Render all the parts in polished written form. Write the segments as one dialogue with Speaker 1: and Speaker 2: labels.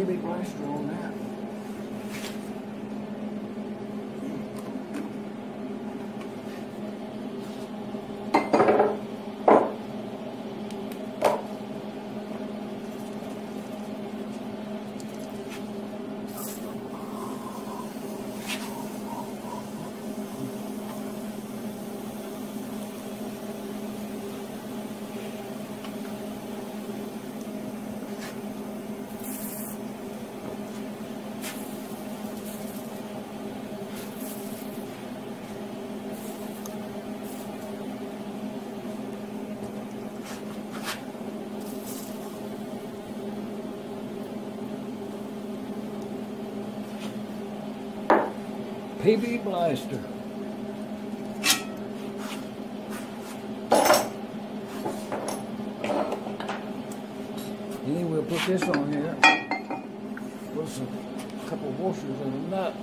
Speaker 1: PB blaster on that. PB blaster. Then we'll put this on here. Put a couple of washers in the nut.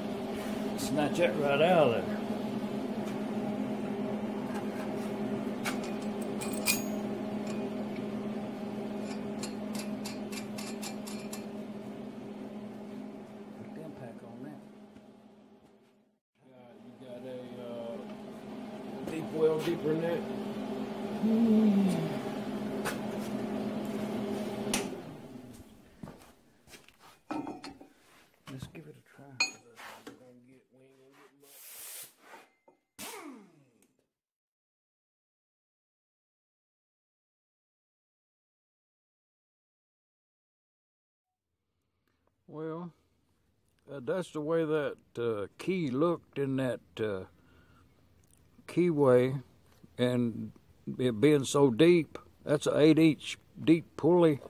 Speaker 1: Snatch that right out of there. Put the impact on that. You got a deep well deeper than that. Let's give it a try. Well, that's the way that key looked in that keyway, and it being so deep, that's an 8-inch deep pulley.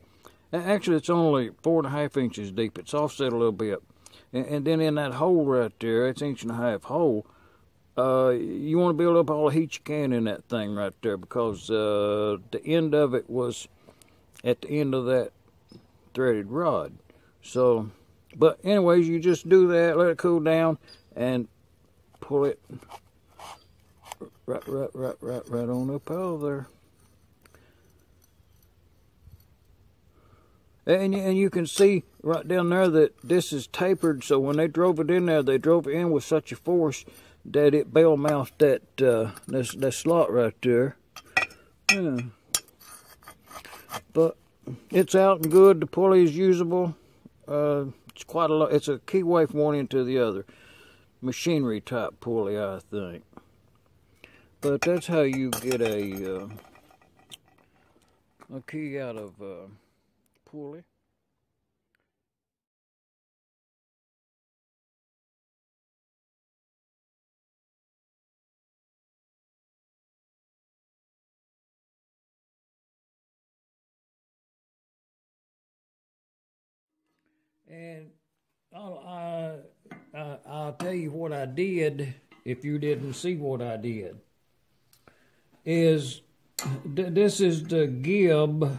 Speaker 1: Actually, it's only 4.5 inches deep. It's offset a little bit. And then in that hole right there, it's 1.5 inch hole, you want to build up all the heat you can in that thing right there, because the end of it was at the end of that threaded rod. So, but anyways, you just do that, let it cool down, and pull it right on up out of there. And you can see right down there that this is tapered, so when they drove it in there, they drove it in with such a force that it bell-mouthed that slot right there. Yeah. But it's out and good. The pulley is usable. It's quite a lot. It's a keyway from one end to the other. Machinery type pulley, I think. But that's how you get a key out of pulley. And I'll tell you what I did, if you didn't see what I did, is this is the gib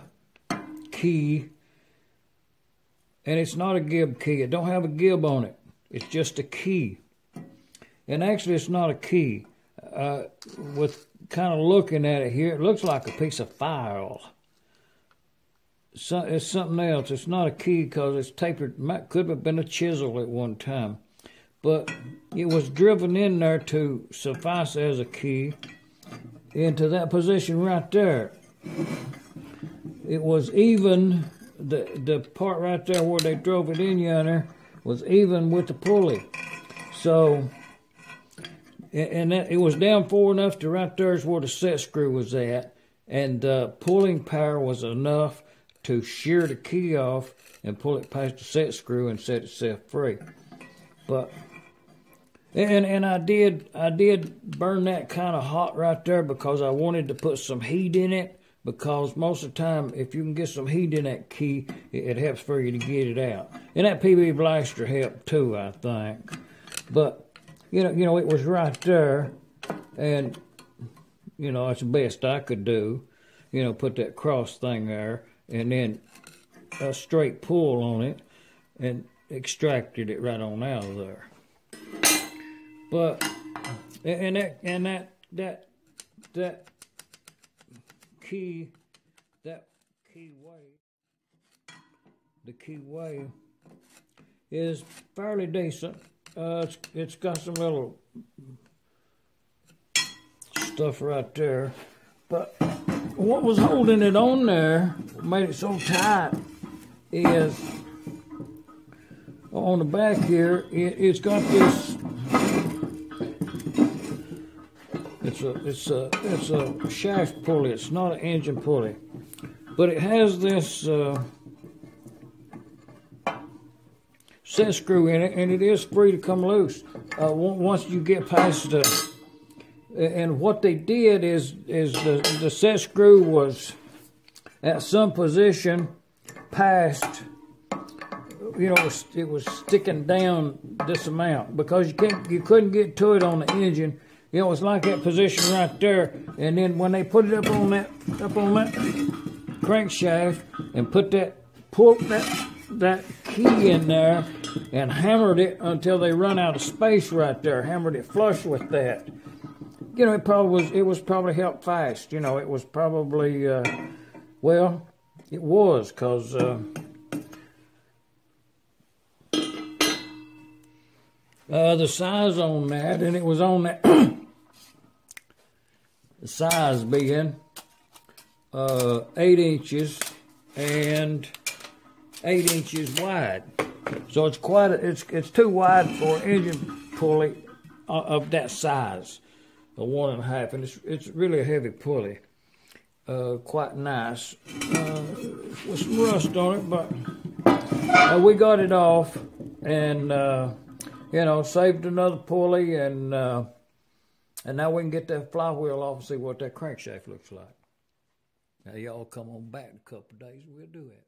Speaker 1: key, and it's not a gib key. It don't have a gib on it. It's just a key. And actually, it's not a key. With kind of looking at it here, it looks like a piece of file. It's something else. It's not a key because it's tapered. Could have been a chisel at one time. But it was driven in there to suffice as a key into that position right there. It was even, the part right there where they drove it in yonder was even with the pulley. So, and that, it was down far enough to right there is where the set screw was at. And the pulling power was enough to shear the key off and pull it past the set screw and set itself free. But and I did burn that kind of hot right there because I wanted to put some heat in it, because most of the time if you can get some heat in that key, it helps for you to get it out. And that PB blaster helped too, I think. But you know it was right there, and you know it's the best I could do. You know, put that cross thing there, and then a straight pull on it, and extracted it right on out of there. But that keyway, the keyway is fairly decent. It's got some little stuff right there, but what was holding it on there, made it so tight, is on the back here. It's got this. It's a shaft pulley. It's not an engine pulley, but it has this set screw in it, and it is free to come loose once you get past the. And what they did is the set screw was at some position past. You know, it was sticking down this amount because you couldn't get to it on the engine. You know, it's like that position right there, and then when they put it up on that crankshaft and put that key in there and hammered it until they run out of space right there, hammered it flush with that. You know, it was probably held fast. You know, it was probably well, it was because the size on that, and it was on that. The size being 8 inches and 8 inches wide, so it's quite it's too wide for an engine pulley of that size, a 1.5, and it's really a heavy pulley, quite nice, with some rust on it, but we got it off, and you know, saved another pulley, and now we can get that flywheel off and see what that crankshaft looks like. Now, y'all come on back in a couple of days, we'll do it.